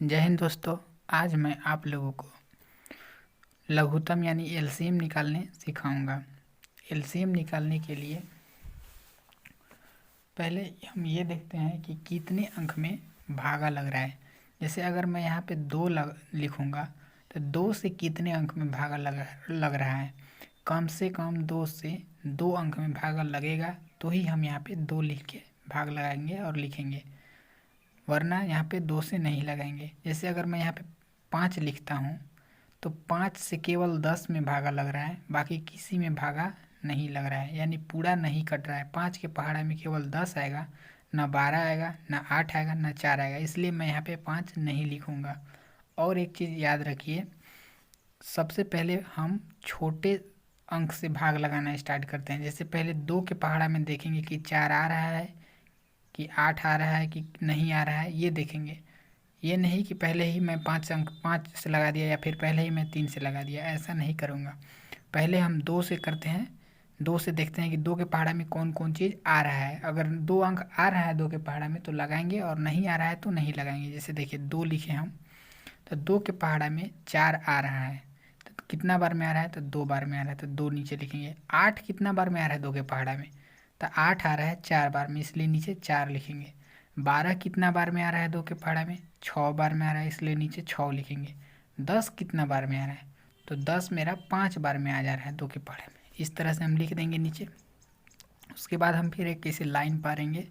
जय हिंद दोस्तों। आज मैं आप लोगों को लघुत्तम यानी एलसीएम निकालने सिखाऊंगा। एलसीएम निकालने के लिए पहले हम ये देखते हैं कि कितने अंक में भागा लग रहा है। जैसे अगर मैं यहाँ पे लिखूंगा तो 2 से कितने अंक में भागा लग रहा है। कम से कम 2 से 2 अंक में भागा लगेगा तो ही हम यहाँ पे 2 लिख के भाग लगाएंगे और लिखेंगे, वरना यहाँ पे 2 से नहीं लगाएंगे। जैसे अगर मैं यहाँ पे 5 लिखता हूँ तो 5 से केवल 10 में भागा लग रहा है, बाकी किसी में भागा नहीं लग रहा है, यानी पूरा नहीं कट रहा है। 5 के पहाड़ा में केवल 10 आएगा, ना 12 आएगा, ना 8 आएगा, ना 4 आएगा, इसलिए मैं यहाँ पे 5 नहीं लिखूँगा। और एक चीज़ याद रखिए, सबसे पहले हम छोटे अंक से भाग लगाना स्टार्ट करते हैं। जैसे पहले 2 के पहाड़ा में देखेंगे कि 4 आ रहा है कि 8 आ रहा है कि नहीं आ रहा है, ये देखेंगे। ये नहीं कि पहले ही मैं 5 से लगा दिया या फिर पहले ही मैं 3 से लगा दिया, ऐसा नहीं करूँगा। पहले हम 2 से करते हैं। 2 से देखते हैं कि 2 के पहाड़ा में कौन कौन चीज़ आ रहा है। अगर 2 अंक आ रहा है 2 के पहाड़ा में तो लगाएंगे, और नहीं आ रहा है तो नहीं लगाएंगे। जैसे देखिए 2 लिखे हम तो 2 के पहाड़ा में 4 आ रहा है, तो कितना बार में आ रहा है, तो 2 बार में आ रहा है, तो 2 नीचे लिखेंगे। 8 कितना बार में आ रहा है 2 के पहाड़ा में, तो 8 आ रहा है 4 बार में, इसलिए नीचे 4 लिखेंगे। 12 कितना बार में आ रहा है 2 के पहाड़ा में, 6 बार में आ रहा है, इसलिए नीचे 6 लिखेंगे। 10 कितना बार में आ रहा है, तो 10 मेरा 5 बार में आ जा रहा है 2 के पहाड़े में। इस तरह से हम लिख देंगे नीचे। उसके बाद हम फिर एक ऐसे लाइन पारेंगे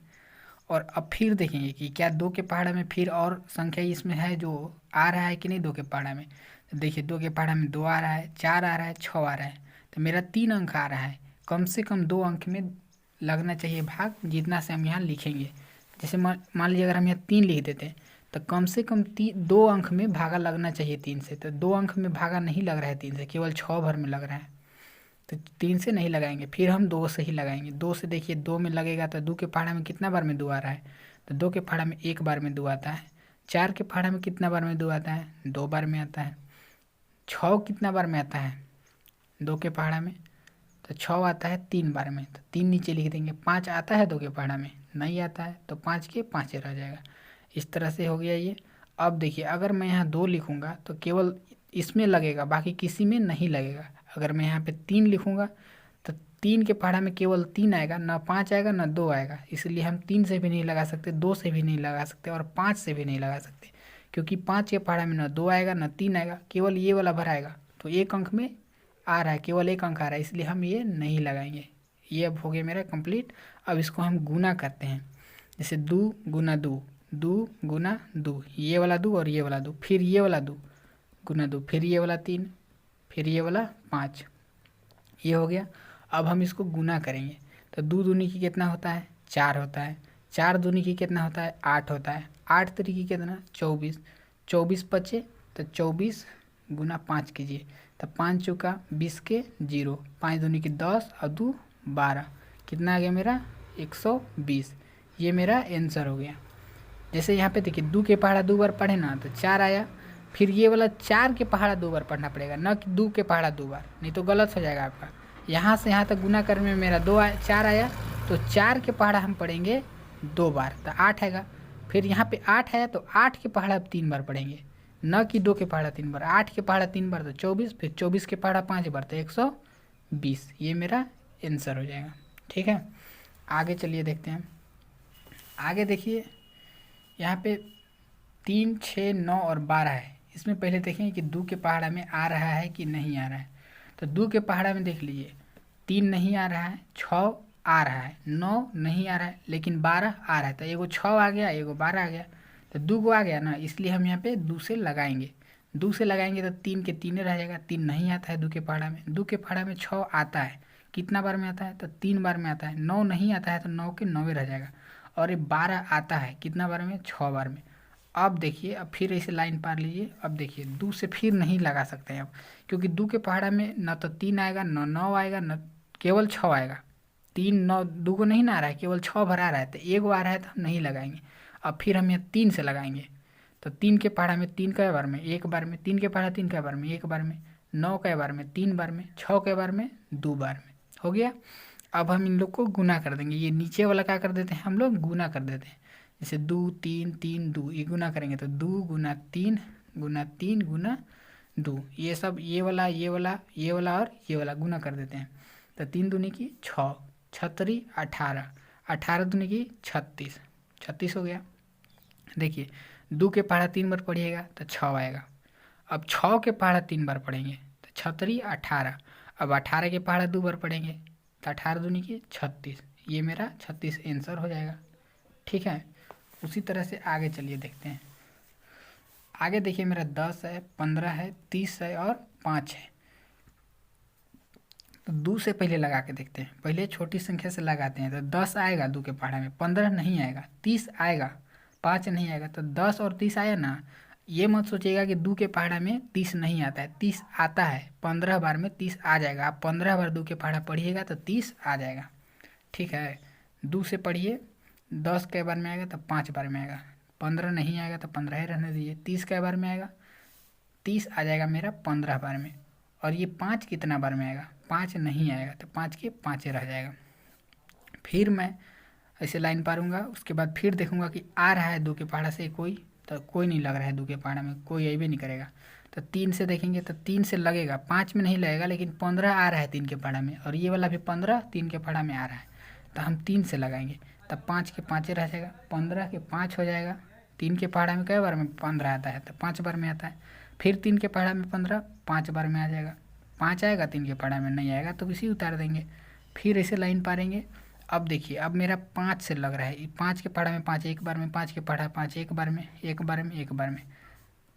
और अब फिर देखेंगे कि क्या 2 के पहाड़ा में फिर और संख्या इसमें है जो आ रहा है कि नहीं 2 के पहाड़ा में। तो देखिए 2 के पहाड़ा में 2 आ रहा है, 4 आ रहा है, 6 आ रहा है, तो मेरा 3 अंक आ रहा है। कम से कम 2 अंक में लगना चाहिए भाग, जितना से हम यहाँ लिखेंगे। जैसे मान लीजिए अगर हम यहाँ 3 लिख देते हैं तो कम से कम 2 अंक में भागा लगना चाहिए 3 से, तो 2 अंक में भागा नहीं लग रहा है 3 से, केवल 6 भर में लग रहा है, तो 3 से नहीं लगाएंगे। फिर हम 2 से ही लगाएंगे। 2 से देखिए 2 में लगेगा तो 2 के पहाड़ा में कितना बार में 2 आ रहा है, तो 2 के पहाड़ा में 1 बार में 2 आता है। 4 के पहाड़ा में कितना बार में 2 आता है, 2 बार में आता है। 6 कितना बार में आता है 2 के पहाड़ा में, तो 6 आता है 3 बार में, तो 3 नीचे लिख देंगे। 5 आता है 2 के पहाड़ा में, नहीं आता है, तो 5 के 5 रह जाएगा। इस तरह से हो गया ये। अब देखिए अगर मैं यहाँ 2 लिखूँगा तो केवल इसमें लगेगा, बाकी किसी में नहीं लगेगा। अगर मैं यहाँ पे 3 लिखूँगा तो 3 के पहाड़ा में केवल 3 आएगा, ना 5 आएगा ना 2 आएगा, इसलिए हम 3 से भी नहीं लगा सकते, 2 से भी नहीं लगा सकते, और 5 से भी नहीं लगा सकते, क्योंकि 5 के पहाड़ा में ना 2 आएगा ना 3 आएगा, केवल ये वाला भर आएगा। तो 1 अंक में आ रहा है, केवल 1 अंक आ रहा है, इसलिए हम ये नहीं लगाएंगे। ये अब हो गया मेरा कंप्लीट। अब इसको हम गुना करते हैं। जैसे 2 गुना 2, 2 गुना 2, ये वाला 2 और ये वाला 2, फिर ये वाला 2 गुना 2, फिर ये वाला 3, फिर ये वाला 5, ये हो गया। अब हम इसको गुना करेंगे तो 2 दूनी की कितना होता है, 4 होता है। 4 दूनी की कितना होता है, 8 होता है। 8 तरीके कितना, 24। 24 बचे तो 24 गुना 5 कीजिए, तो 5 चौका 20 के 0, 5 दूनी की 10 और 2 12, कितना आ गया मेरा 120। ये मेरा आंसर हो गया। जैसे यहाँ पे देखिए 2 के पहाड़ा 2 बार पढ़े ना तो 4 आया, फिर ये वाला 4 के पहाड़ा 2 बार पढ़ना पड़ेगा, न कि 2 के पहाड़ा 2 बार, नहीं तो गलत हो जाएगा आपका। यहाँ से यहाँ तक गुना करने में मेरा 4 आया, तो 4 के पहाड़ा हम पढ़ेंगे 2 बार, तो 8 आएगा। फिर यहाँ पे 8 आया तो 8 के पहाड़ा 3 बार पढ़ेंगे, न कि 2 के पहाड़ा 3 बार। 8 के पहाड़ा 3 बार तो 24, फिर 24 के पहाड़ा 5 बार तो 120। ये मेरा आंसर हो जाएगा। ठीक है, आगे चलिए देखते हैं। आगे देखिए यहाँ पे 3, 6, 9 और 12 है। इसमें पहले देखें कि 2 के पहाड़ा में आ रहा है कि नहीं आ रहा है। तो 2 के पहाड़ा में देख लीजिए 3 नहीं आ रहा है, 6 आ रहा है, 9 नहीं आ रहा है, लेकिन 12 आ रहा है। तो एगो 6 आ गया, एगो 12 आ गया, तो 2 को आ गया ना, इसलिए हम यहाँ पे 2 से लगाएंगे। 2 से लगाएंगे तो 3 के 3 रह जाएगा। 3 नहीं आता है 2 के पहाड़ा में। 2 के पहाड़ा में 6 आता है, कितना बार में आता है, तो 3 बार में आता है। 9 नहीं आता है तो 9 के 9 रह जाएगा। और ये 12 आता है, कितना बार में, 6 बार में। अब देखिए, अब फिर ऐसे लाइन पार लीजिए। अब देखिए 2 से फिर नहीं लगा सकते हैं अब, क्योंकि 2 के पहाड़ा में न तो 3 आएगा, न 9 आएगा, न केवल 6 आएगा। 3 9 2 को नहीं ना आ रहा है, केवल 6 भर आ रहा है, तो 1 आ रहा है तो हम नहीं लगाएंगे। अब फिर हम यहाँ 3 से लगाएंगे, तो 3 के पहाड़ा में 3 कै बार में, 1 बार में। 3 के पहाड़ा 3 कै बार में, 1 बार में। 9 कै बार में, 3 बार में। 6 कै बार में, 2 बार में। हो गया। अब हम इन लोग को गुना कर देंगे। ये नीचे वाला क्या कर देते हैं हम लोग, गुना कर देते हैं। जैसे 2 3 3 2, ये गुना करेंगे तो 2 गुना 3 गुना 3 गुना 2, ये सब ये वाला ये वाला ये वाला और ये वाला गुना कर देते हैं। तो 3 दूनी की 6, 6 18, 18 दूनी की 36, 36 हो गया। देखिए 2 के पहाड़ा 3 बार पढ़िएगा तो 6 आएगा। अब 6 के पहाड़ा 3 बार पढ़ेंगे तो 6 18, अब 18 के पहाड़ा 2 बार पढ़ेंगे तो 18 दूनी की 36, ये मेरा 36 आंसर हो जाएगा। ठीक है, उसी तरह से आगे चलिए देखते हैं। आगे देखिए मेरा 10 है, 15 है, 30 है और 5 है। तो 2 से पहले लगा के देखते हैं, पहले छोटी संख्या से लगाते हैं। तो 10 आएगा 2 के पहाड़ा में, 15 नहीं आएगा, 30 आएगा, 5 नहीं आएगा। तो 10 और 30 आया ना। ये मत सोचिएगा कि 2 के पहाड़ा में 30 नहीं आता है, 30 आता है। 15 बार में 30 आ जाएगा। आप 15 बार 2 के पहाड़ा पढ़िएगा तो 30 आ जाएगा। ठीक है, 2 से पढ़िए, 10 के बार में आएगा तो 5 बार में आएगा। 15 नहीं आएगा तो 15 ही रहने दीजिए। 30 के बार में आएगा, 30 आ जाएगा मेरा 15 बार में। और ये 5 कितना बार में आएगा, 5 नहीं आएगा, तो 5 के 5 रह जाएगा। फिर मैं ऐसे लाइन पारूंगा, उसके बाद फिर देखूंगा कि आ रहा है 2 के पहाड़ा से कोई, तो कोई नहीं लग रहा है 2 के पहाड़ा में, कोई अबे नहीं करेगा। तो 3 से देखेंगे तो 3 से लगेगा, 5 में नहीं लगेगा, लेकिन 15 आ रहा है 3 के पहाड़ा में, और ये वाला भी 15 3 के पहाड़ा में आ रहा है। तो हम 3 से लगाएंगे, तब 5 के 5 रह जाएगा, 15 के 5 हो जाएगा। 3 के पहाड़ा में कई बार में 15 आता है, तो 5 बार में आता है। फिर 3 के पहाड़ा में 15 5 बार में आ जाएगा। 5 आएगा 3 के पहाड़ा में, नहीं आएगा तो इसी उतार देंगे। फिर ऐसे लाइन पारेंगे। अब देखिए, अब मेरा 5 से लग रहा है, 5 के पहाड़ा में 5 एक बार में, 5 के पहाड़ा 5 एक बार में, एक बार में, एक बार में।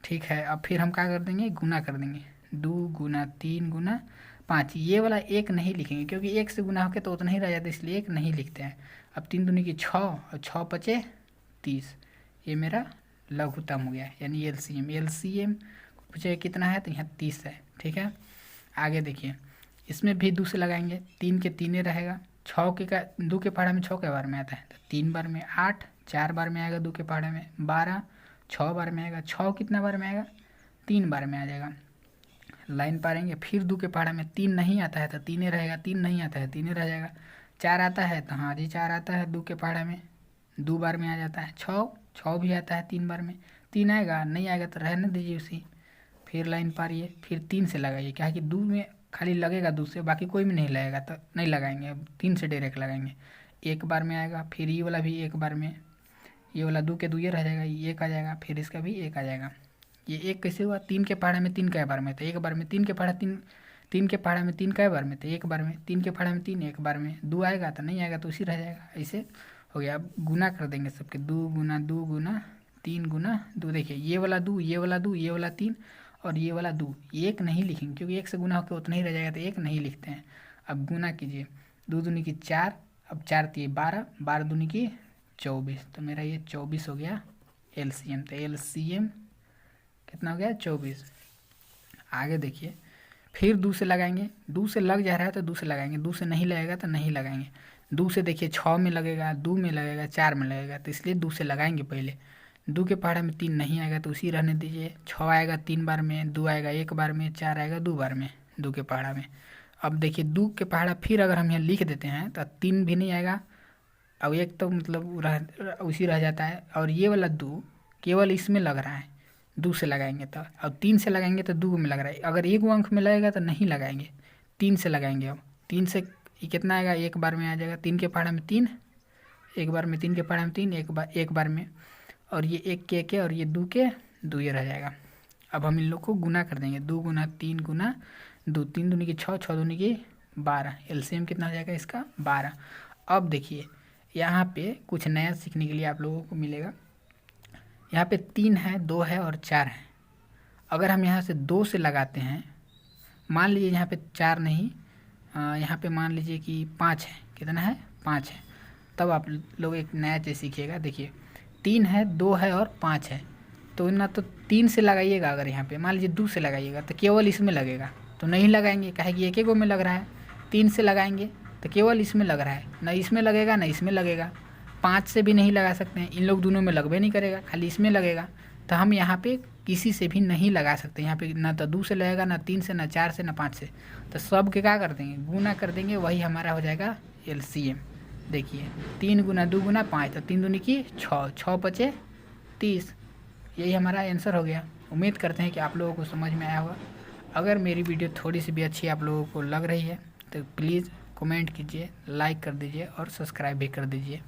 ठीक है, अब फिर हम क्या कर देंगे, गुना कर देंगे। 2 गुना 3 गुना 5, ये वाला एक नहीं लिखेंगे क्योंकि एक से गुना होकर तो उतना ही रह जाता है, इसलिए एक नहीं लिखते हैं। अब 3 दूनी की 6 और 6 पचे 30, ये मेरा लघुत्तम हो गया, यानी एलसीएम। एलसीएम पूछे कितना है, तो यहाँ 30 है। ठीक है, आगे देखिए, इसमें भी 2 से लगाएंगे, 3 के 3 रहेगा। 6 के का 2 के पहाड़ा में 6 के बार में आता है, तो 3 बार में 8, 4 बार में आएगा 2 के पहाड़ा में, 12, 6 बार में आएगा। 6 कितना बार में आएगा, 3 बार में आ जाएगा। लाइन पारेंगे, फिर 2 के पहाड़ा में 3 नहीं आता है तो 3 रहेगा, 3 नहीं आता है 3 रह जाएगा। 4 आता है तो हाँ जी 4 आता है 2 के पहाड़ा में, 2 बार में आ जाता है। 6 भी आता है 3 बार में, 3 आएगा, नहीं आएगा तो रहने दीजिए उसी। फिर लाइन पारिए, फिर 3 से लगाइए, क्या है कि 2 में खाली लगेगा, 2 से, बाकी कोई में नहीं लगेगा तो नहीं लगाएंगे। अब 3 से डायरेक्ट लगाएंगे, एक बार में आएगा। फिर ये वाला भी एक बार में, ये वाला 2 के 2 ये रह जाएगा, ये एक आ जाएगा, फिर इसका भी एक आ जाएगा। ये एक कैसे हुआ, 3 के पहाड़ा में 3 कै बार में, तो एक बार में। 3 के पहाड़ा 3 के पहाड़ा में 3 कै बार में, तो एक बार में। 3 के पहाड़ा में 3 एक बार में। 2 आएगा तो नहीं आएगा तो उसी रह जाएगा, ऐसे हो गया। अब गुना कर देंगे सबके, 2 गुना 2 गुना 3 गुना 2। देखिए ये वाला 2, ये वाला 2, ये वाला 3 और ये वाला 2, एक नहीं लिखेंगे क्योंकि एक से गुना होकर उतना ही रह जाएगा, तो एक नहीं लिखते हैं। अब गुना कीजिए, 2 दूनी की 4, अब 4 3 12, 12 दूनी की 24, तो मेरा ये 24 हो गया एलसीएम। तो एलसीएम कितना हो गया, 24। आगे देखिए, फिर 2 से लगाएंगे, 2 से लग जा रहा है तो 2 से लगाएंगे, 2 से नहीं लगेगा तो नहीं लगाएंगे। 2 से देखिए 6 में लगेगा, 2 में लगेगा, 4 में लगेगा, तो इसलिए 2 से लगाएंगे पहले। 2 के पहाड़ा में 3 नहीं आएगा तो उसी रहने दीजिए। 6 आएगा 3 बार में, 2 आएगा एक बार में, 4 आएगा 2 बार में 2 के पहाड़ा में। अब देखिए 2 के पहाड़ा फिर अगर हम यहाँ लिख देते हैं तो 3 भी नहीं आएगा, अब एक तो मतलब उसी रह जाता है। और ये वाला 2 केवल इसमें लग रहा है, 2 से लगाएंगे तो। अब 3 से लगाएंगे तो 2 में लग रहा है, अगर एक अंक में लगेगा तो नहीं लगाएंगे, 3 से लगाएंगे। अब 3 से ये कितना आएगा, एक बार में आ जाएगा। 3 के पहाड़ा में 3 एक बार में, 3 के पहाड़ा में 3 एक बार में, और ये 1 के 1 और ये 2 के 2 ये रह जाएगा। अब हम इन लोग को गुना कर देंगे, 2 गुना 3 गुना 2, 3 दूनी की 6, 6 दूनी की 12, एलसीएम कितना हो जाएगा इसका, 12। अब देखिए यहाँ पे कुछ नया सीखने के लिए आप लोगों को मिलेगा। यहाँ पे 3 है, 2 है और 4 है। अगर हम यहाँ से 2 से लगाते हैं, मान लीजिए यहाँ पे 4 नहीं, यहाँ पे मान लीजिए कि 5 है, कितना है, 5 है, तब आप लोग एक नया चीज़ सीखिएगा। देखिए 3 है, 2 है और 5 है, तो ना तो 3 से लगाइएगा, अगर यहाँ पे मान लीजिए 2 से लगाइएगा तो केवल इसमें लगेगा, तो नहीं लगाएंगे, काहे कि एक एक में लग रहा है। 3 से लगाएंगे तो केवल इसमें लग रहा है, ना इसमें लगेगा ना इसमें लगेगा। 5 से भी नहीं लगा सकते हैं, इन लोग दोनों में लगबे नहीं करेगा, खाली इसमें लगेगा। तो हम यहाँ पे किसी से भी नहीं लगा सकते, यहाँ पे ना तो 2 से लगेगा, ना 3 से, ना 4 से, ना 5 से। तो सब के क्या कर देंगे, गुना कर देंगे, वही हमारा हो जाएगा एलसीएम। देखिए 3 गुना 2 गुना 5, तो 3 दूनी की 6, 6 बचे 30। यही हमारा आंसर हो गया। उम्मीद करते हैं कि आप लोगों को समझ में आया होगा। अगर मेरी वीडियो थोड़ी सी भी अच्छी आप लोगों को लग रही है तो प्लीज़ कमेंट कीजिए, लाइक कर दीजिए और सब्सक्राइब भी कर दीजिए।